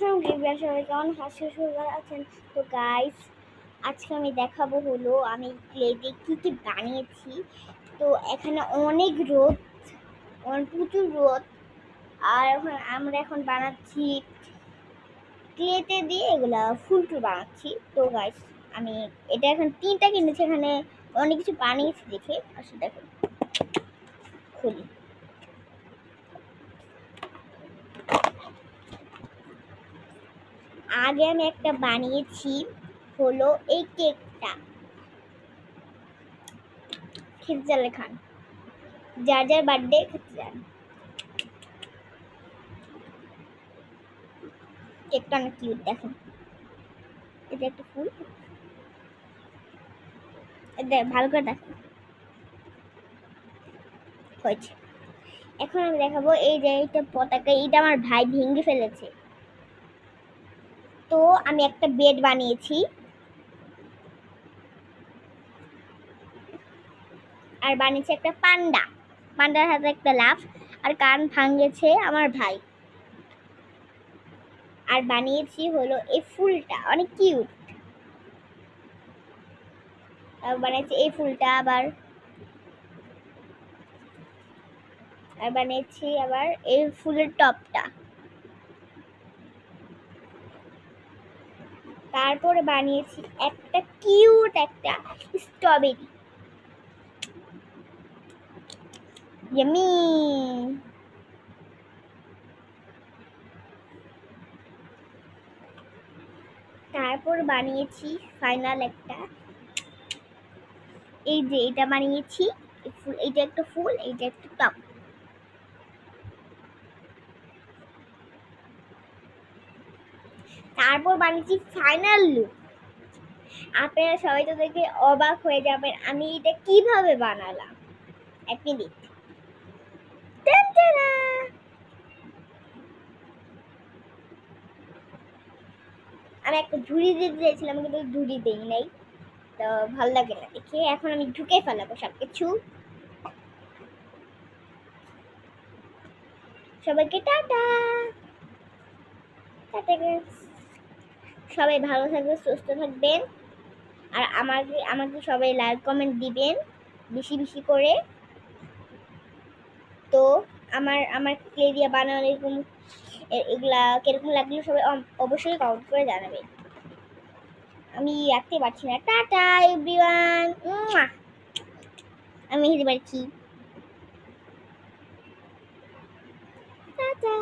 আসসালামু আলাইকুম সবাই, কেমন আছেন? তো গাইস, আজকে আমি দেখাবো হলো আমি ক্লে দিয়ে কি বানিয়েছি। তো এখানে অনেক রোদ, প্রচুর রোদ। আর আমরা এখন বানাচ্ছি ক্লেতে দিয়ে এগুলা ফুল বানাচ্ছি। তো গাইস, আমি এটা এখন 3টা কিনেছি, এখানে অনেক কিছু বানিয়েছি দেখে। আসলে দেখো, খুলি। আগে আমি একটা বানিয়েছি হলো এই কেকটা, খেতে চাইলে খান, যার যার বার্থডে খেতে চান। কেকটা অনেক কিউট, দেখেন। এটা একটা ফুল, ভালো করে দেখেন হয়েছে। এখন আমি দেখাবো এই যে এটা পতাকা, এটা আমার ভাই ভেঙে ফেলেছে। তো আমি একটা বেড বানিয়েছি, আর বানিয়েছি একটা পান্ডা, পান্ডার হাতে একটা লাফ, আর কান ভাঙেছে আমার ভাই। আর বানিয়েছি হলো এই ফুলটা অনেক কিউট, বানিয়েছি এই ফুলটা আর বানিয়েছি আবার এই ফুলের টপটা। তারপরে বানিয়েছি একটা কিউট একটা স্ট্রবেরি, ইয়াম্মি। তারপর বানিয়েছি ফাইনাল একটা, এই যে এটা বানিয়েছি ফুল, এইটা একটা ফুল, এইটা একটা টপ। তারপর বানিয়েছি ফাইনাল লুক। আপনারা সবাই তো দেখে অবাক হয়ে যাবেন আমি এটা কিভাবে বানালাম। এক মিনিট। আমি একটা ঝুড়ি দিতে চাইছিলাম, কিন্তু ঝুড়ি দেই নাই, তো ভালো লাগে না দেখে। এখন আমি ঢুকে ফেলাবো সবকিছু। সবাইকে টাটা টাটা, সবাই ভালো থাকবেন, সুস্থ থাকবেন। আর আমাকে আমাকে সবাই লাইক কমেন্ট দিবেন বেশি বেশি করে। তো আমার আমার ক্লে দিয়ে বানানো এরকম এগুলা কিরকম লাগলো সবাই অবশ্যই কমেন্ট করে জানাবেন। আমি রাখতে পারছি না। টাটা এভরিওয়ান, আমি হেঁটে পারছি। টাটা।